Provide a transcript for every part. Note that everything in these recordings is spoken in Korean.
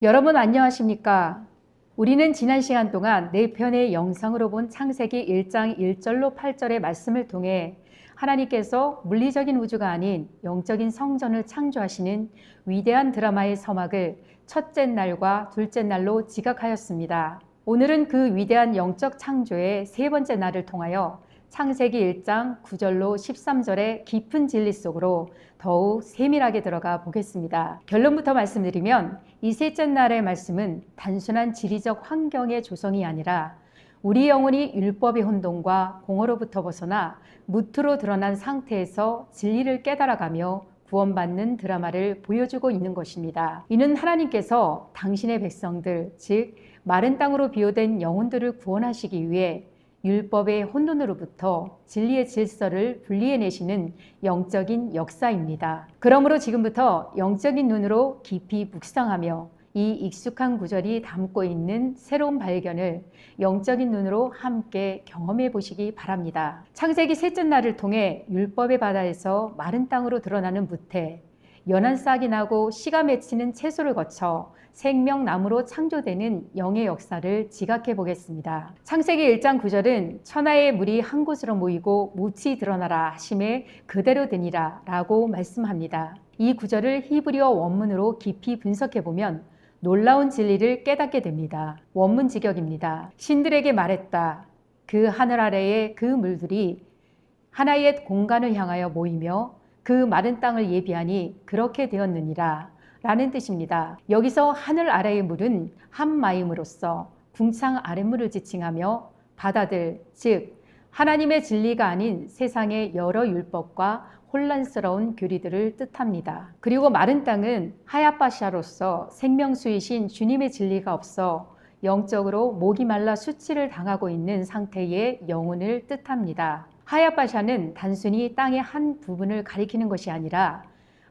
여러분 안녕하십니까? 우리는 지난 시간 동안 4편의 영상으로 본 창세기 1장 1절로 8절의 말씀을 통해 하나님께서 물리적인 우주가 아닌 영적인 성전을 창조하시는 위대한 드라마의 서막을 첫째 날과 둘째 날로 지각하였습니다. 오늘은 그 위대한 영적 창조의 세 번째 날을 통하여 창세기 1장 9절로 13절의 깊은 진리 속으로 더욱 세밀하게 들어가 보겠습니다. 결론부터 말씀드리면 이 셋째 날의 말씀은 단순한 지리적 환경의 조성이 아니라 우리 영혼이 율법의 혼돈과 공허로부터 벗어나 무트로 드러난 상태에서 진리를 깨달아가며 구원받는 드라마를 보여주고 있는 것입니다. 이는 하나님께서 당신의 백성들, 즉 마른 땅으로 비유된 영혼들을 구원하시기 위해 율법의 혼돈으로부터 진리의 질서를 분리해내시는 영적인 역사입니다. 그러므로 지금부터 영적인 눈으로 깊이 묵상하며 이 익숙한 구절이 담고 있는 새로운 발견을 영적인 눈으로 함께 경험해 보시기 바랍니다. 창세기 셋째 날을 통해 율법의 바다에서 마른 땅으로 드러나는 무태, 연한 싹이 나고 씨가 맺히는 채소를 거쳐 생명나무로 창조되는 영의 역사를 지각해 보겠습니다. 창세기 1장 9절은 천하의 물이 한 곳으로 모이고 묻이 드러나라 하심에 그대로 되니라 라고 말씀합니다. 이 구절을 히브리어 원문으로 깊이 분석해 보면 놀라운 진리를 깨닫게 됩니다. 원문 직역입니다. 신들에게 말했다. 그 하늘 아래의 그 물들이 하나의 공간을 향하여 모이며 그 마른 땅을 예비하니 그렇게 되었느니라 라는 뜻입니다. 여기서 하늘 아래의 물은 한 마음으로써 궁창 아랫물을 지칭하며 바다들, 즉 하나님의 진리가 아닌 세상의 여러 율법과 혼란스러운 교리들을 뜻합니다. 그리고 마른 땅은 하야파샤로서 생명수이신 주님의 진리가 없어 영적으로 목이 말라 수치를 당하고 있는 상태의 영혼을 뜻합니다. 하야파샤는 단순히 땅의 한 부분을 가리키는 것이 아니라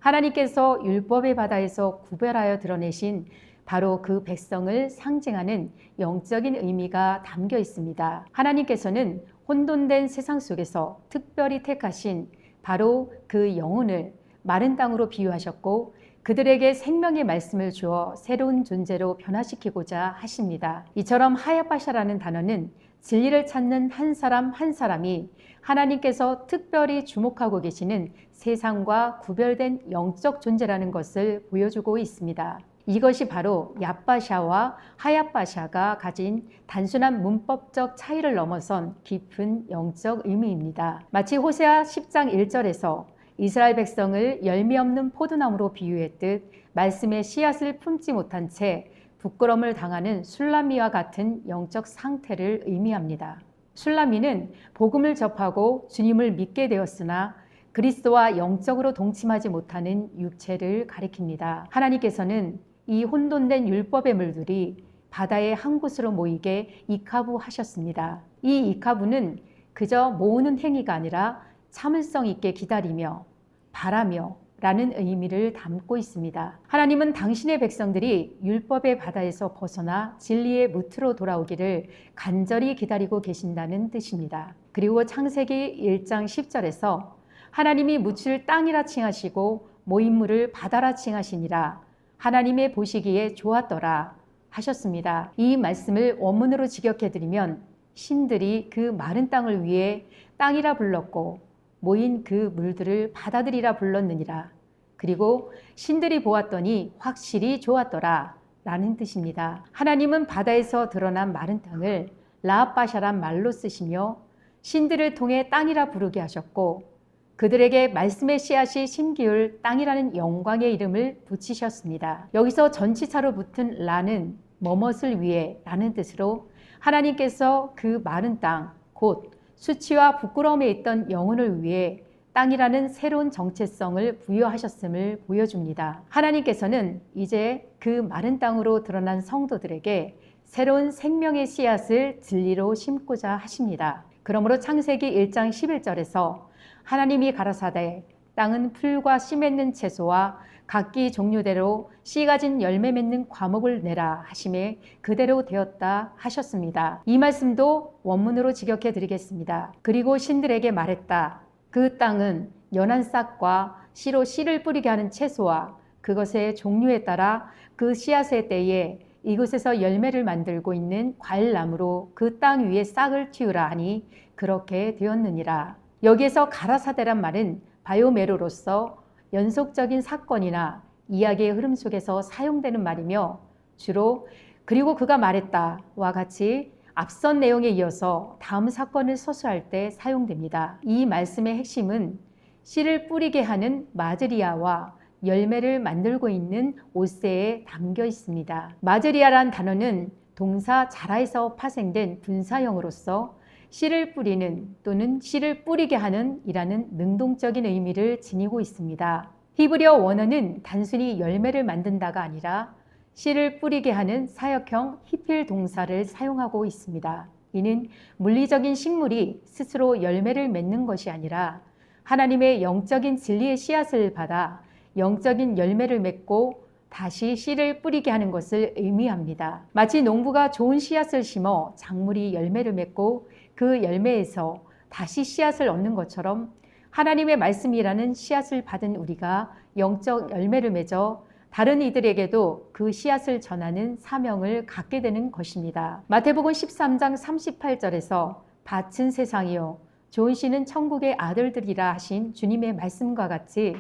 하나님께서 율법의 바다에서 구별하여 드러내신 바로 그 백성을 상징하는 영적인 의미가 담겨 있습니다. 하나님께서는 혼돈된 세상 속에서 특별히 택하신 바로 그 영혼을 마른 땅으로 비유하셨고 그들에게 생명의 말씀을 주어 새로운 존재로 변화시키고자 하십니다. 이처럼 하야파샤라는 단어는 진리를 찾는 한 사람 한 사람이 하나님께서 특별히 주목하고 계시는 세상과 구별된 영적 존재라는 것을 보여주고 있습니다. 이것이 바로 얍바샤와 하야파샤가 가진 단순한 문법적 차이를 넘어선 깊은 영적 의미입니다. 마치 호세아 10장 1절에서 이스라엘 백성을 열매 없는 포도나무로 비유했듯 말씀의 씨앗을 품지 못한 채 부끄러움을 당하는 술라미와 같은 영적 상태를 의미합니다. 술라미는 복음을 접하고 주님을 믿게 되었으나 그리스도와 영적으로 동침하지 못하는 육체를 가리킵니다. 하나님께서는 이 혼돈된 율법의 물들이 바다의 한 곳으로 모이게 이카부 하셨습니다. 이 이카부는 그저 모으는 행위가 아니라 참을성 있게 기다리며 바라며 라는 의미를 담고 있습니다. 하나님은 당신의 백성들이 율법의 바다에서 벗어나 진리의 무트로 돌아오기를 간절히 기다리고 계신다는 뜻입니다. 그리고 창세기 1장 10절에서 하나님이 묻을 땅이라 칭하시고 모임물을 바다라 칭하시니라 하나님의 보시기에 좋았더라 하셨습니다. 이 말씀을 원문으로 직역해드리면 신들이 그 마른 땅을 위해 땅이라 불렀고 모인 그 물들을 바다들이라 불렀느니라. 그리고 신들이 보았더니 확실히 좋았더라 라는 뜻입니다. 하나님은 바다에서 드러난 마른 땅을 라합바샤란 말로 쓰시며 신들을 통해 땅이라 부르게 하셨고 그들에게 말씀의 씨앗이 심기울 땅이라는 영광의 이름을 붙이셨습니다. 여기서 전치사로 붙은 라는 뭐뭇을 위해 라는 뜻으로 하나님께서 그 마른 땅, 곧 수치와 부끄러움에 있던 영혼을 위해 땅이라는 새로운 정체성을 부여하셨음을 보여줍니다. 하나님께서는 이제 그 마른 땅으로 드러난 성도들에게 새로운 생명의 씨앗을 진리로 심고자 하십니다. 그러므로 창세기 1장 11절에서 하나님이 가라사대 땅은 풀과 씨 맺는 채소와 각기 종류대로 씨 가진 열매 맺는 과목을 내라 하심에 그대로 되었다 하셨습니다. 이 말씀도 원문으로 직역해 드리겠습니다. 그리고 신들에게 말했다. 그 땅은 연한 싹과 씨로 씨를 뿌리게 하는 채소와 그것의 종류에 따라 그 씨앗의 때에 이곳에서 열매를 만들고 있는 과일나무로 그 땅 위에 싹을 틔우라 하니 그렇게 되었느니라. 여기에서 가라사대란 말은 바요메로로서 연속적인 사건이나 이야기의 흐름 속에서 사용되는 말이며 주로 그리고 그가 말했다와 같이 앞선 내용에 이어서 다음 사건을 서술할 때 사용됩니다. 이 말씀의 핵심은 씨를 뿌리게 하는 마즈리아와 열매를 만들고 있는 오세에 담겨 있습니다. 마즈리아란 단어는 동사 자라에서 파생된 분사형으로서 씨를 뿌리는 또는 씨를 뿌리게 하는 이라는 능동적인 의미를 지니고 있습니다. 히브리어 원어는 단순히 열매를 만든다가 아니라 씨를 뿌리게 하는 사역형 히필 동사를 사용하고 있습니다. 이는 물리적인 식물이 스스로 열매를 맺는 것이 아니라 하나님의 영적인 진리의 씨앗을 받아 영적인 열매를 맺고 다시 씨를 뿌리게 하는 것을 의미합니다. 마치 농부가 좋은 씨앗을 심어 작물이 열매를 맺고 그 열매에서 다시 씨앗을 얻는 것처럼 하나님의 말씀이라는 씨앗을 받은 우리가 영적 열매를 맺어 다른 이들에게도 그 씨앗을 전하는 사명을 갖게 되는 것입니다. 마태복음 13장 38절에서 밭은 세상이요 좋은 씨는 천국의 아들들이라 하신 주님의 말씀과 같이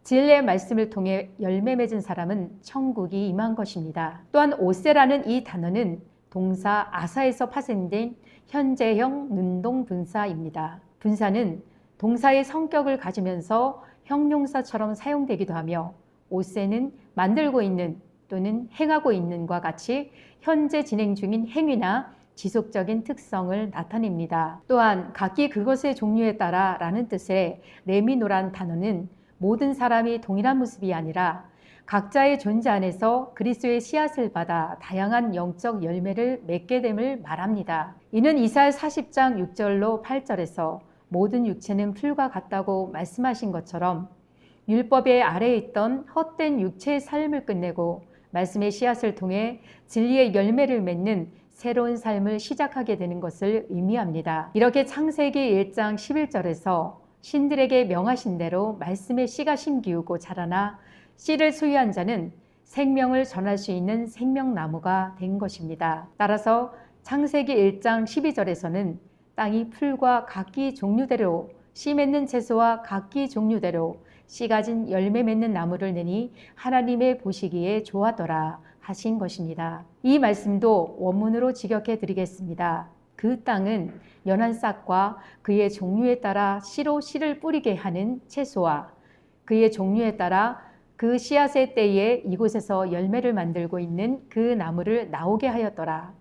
진리의 말씀을 통해 열매 맺은 사람은 천국이 임한 것입니다. 또한 오세라는 이 단어는 동사 아사에서 파생된 현재형 능동 분사입니다. 분사는 동사의 성격을 가지면서 형용사처럼 사용되기도 하며 오세는 만들고 있는 또는 행하고 있는과 같이 현재 진행 중인 행위나 지속적인 특성을 나타냅니다. 또한 각기 그것의 종류에 따라 라는 뜻의 레미노란 단어는 모든 사람이 동일한 모습이 아니라 각자의 존재 안에서 그리스도의 씨앗을 받아 다양한 영적 열매를 맺게 됨을 말합니다. 이는 이사야 40장 6절로 8절에서 모든 육체는 풀과 같다고 말씀하신 것처럼 율법의 아래에 있던 헛된 육체의 삶을 끝내고 말씀의 씨앗을 통해 진리의 열매를 맺는 새로운 삶을 시작하게 되는 것을 의미합니다. 이렇게 창세기 1장 11절에서 신들에게 명하신 대로 말씀의 씨가 심기우고 자라나 씨를 소유한 자는 생명을 전할 수 있는 생명나무가 된 것입니다. 따라서 창세기 1장 12절에서는 땅이 풀과 각기 종류대로 씨 맺는 채소와 각기 종류대로 씨 가진 열매 맺는 나무를 내니 하나님의 보시기에 좋았더라 하신 것입니다. 이 말씀도 원문으로 직역해 드리겠습니다. 그 땅은 연한 싹과 그의 종류에 따라 씨로 씨를 뿌리게 하는 채소와 그의 종류에 따라 그 씨앗의 때에 이곳에서 열매를 만들고 있는 그 나무를 나오게 하였더라.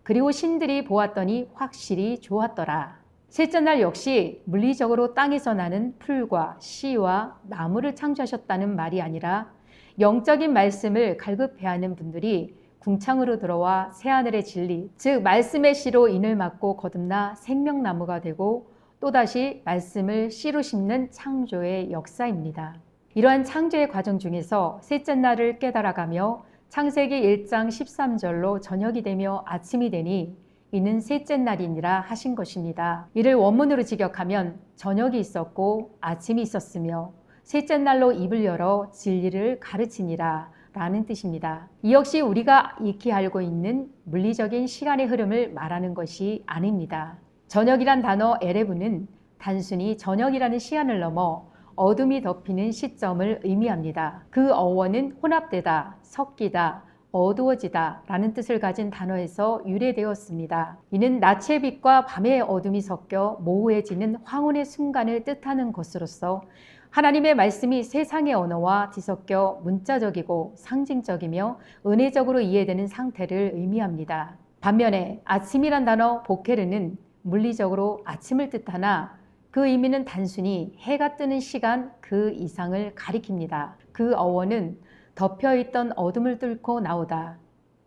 그리고 신들이 보았더니 확실히 좋았더라. 셋째 날 역시 물리적으로 땅에서 나는 풀과 씨와 나무를 창조하셨다는 말이 아니라 영적인 말씀을 갈급해 하는 분들이 궁창으로 들어와 새하늘의 진리, 즉 말씀의 씨로 인을 막고 거듭나 생명나무가 되고 또다시 말씀을 씨로 심는 창조의 역사입니다. 이러한 창조의 과정 중에서 셋째 날을 깨달아가며 창세기 1장 13절로 저녁이 되며 아침이 되니 이는 셋째 날이니라 하신 것입니다. 이를 원문으로 직역하면 저녁이 있었고 아침이 있었으며 셋째 날로 입을 열어 진리를 가르치니라 라는 뜻입니다. 이 역시 우리가 익히 알고 있는 물리적인 시간의 흐름을 말하는 것이 아닙니다. 저녁이란 단어 에레브는 단순히 저녁이라는 시간을 넘어 어둠이 덮이는 시점을 의미합니다. 그 어원은 혼합되다, 섞이다, 어두워지다 라는 뜻을 가진 단어에서 유래되었습니다. 이는 낮의 빛과 밤의 어둠이 섞여 모호해지는 황혼의 순간을 뜻하는 것으로서 하나님의 말씀이 세상의 언어와 뒤섞여 문자적이고 상징적이며 은혜적으로 이해되는 상태를 의미합니다. 반면에 아침이란 단어 보케르는 물리적으로 아침을 뜻하나 그 의미는 단순히 해가 뜨는 시간 그 이상을 가리킵니다. 그 어원은 덮여있던 어둠을 뚫고 나오다,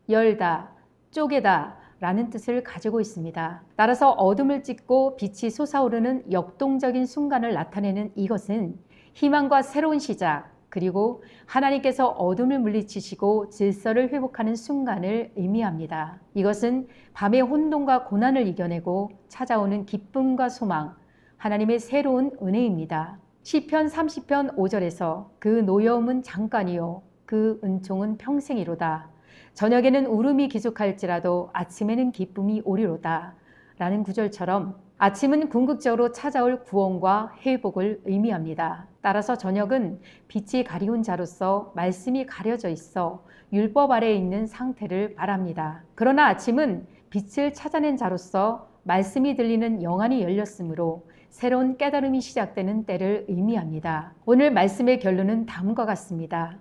열다, 쪼개다 라는 뜻을 가지고 있습니다. 따라서 어둠을 찢고 빛이 솟아오르는 역동적인 순간을 나타내는 이것은 희망과 새로운 시작, 그리고 하나님께서 어둠을 물리치시고 질서를 회복하는 순간을 의미합니다. 이것은 밤의 혼돈과 고난을 이겨내고 찾아오는 기쁨과 소망, 하나님의 새로운 은혜입니다. 시편 30편 5절에서 그 노여움은 잠깐이요 그 은총은 평생이로다. 저녁에는 울음이 기숙할지라도 아침에는 기쁨이 오리로다. 라는 구절처럼 아침은 궁극적으로 찾아올 구원과 회복을 의미합니다. 따라서 저녁은 빛이 가리운 자로서 말씀이 가려져 있어 율법 아래에 있는 상태를 말합니다. 그러나 아침은 빛을 찾아낸 자로서 말씀이 들리는 영안이 열렸으므로 새로운 깨달음이 시작되는 때를 의미합니다. 오늘 말씀의 결론은 다음과 같습니다.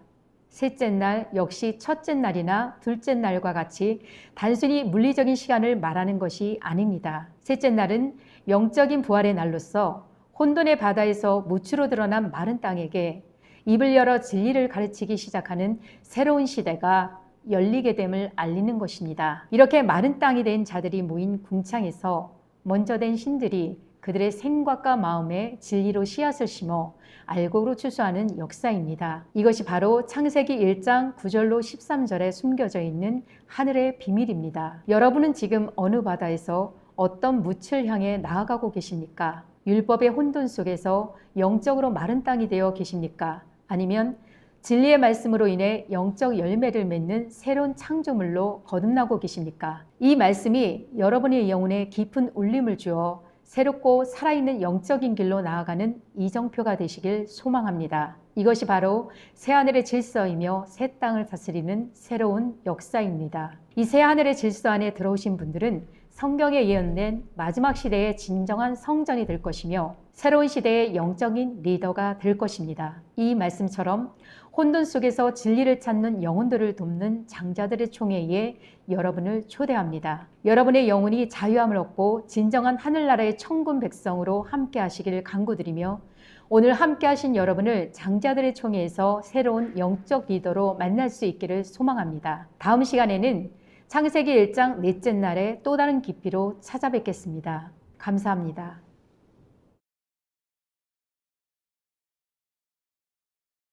셋째 날 역시 첫째 날이나 둘째 날과 같이 단순히 물리적인 시간을 말하는 것이 아닙니다. 셋째 날은 영적인 부활의 날로서 혼돈의 바다에서 무추로 드러난 마른 땅에게 입을 열어 진리를 가르치기 시작하는 새로운 시대가 열리게 됨을 알리는 것입니다. 이렇게 마른 땅이 된 자들이 모인 궁창에서 먼저 된 신들이 그들의 생각과 마음에 진리로 씨앗을 심어 알곡으로 추수하는 역사입니다. 이것이 바로 창세기 1장 9절로 13절에 숨겨져 있는 하늘의 비밀입니다. 여러분은 지금 어느 바다에서 어떤 묻을 향해 나아가고 계십니까? 율법의 혼돈 속에서 영적으로 마른 땅이 되어 계십니까? 아니면 진리의 말씀으로 인해 영적 열매를 맺는 새로운 창조물로 거듭나고 계십니까? 이 말씀이 여러분의 영혼에 깊은 울림을 주어 새롭고 살아있는 영적인 길로 나아가는 이정표가 되시길 소망합니다. 이것이 바로 새하늘의 질서이며 새 땅을 다스리는 새로운 역사입니다. 이 새하늘의 질서 안에 들어오신 분들은 성경에 예언된 마지막 시대의 진정한 성전이 될 것이며 새로운 시대의 영적인 리더가 될 것입니다. 이 말씀처럼 혼돈 속에서 진리를 찾는 영혼들을 돕는 장자들의 총회에 여러분을 초대합니다. 여러분의 영혼이 자유함을 얻고 진정한 하늘나라의 천군 백성으로 함께 하시기를 간구드리며 오늘 함께 하신 여러분을 장자들의 총회에서 새로운 영적 리더로 만날 수 있기를 소망합니다. 다음 시간에는 창세기 1장 넷째 날에 또 다른 깊이로 찾아뵙겠습니다. 감사합니다.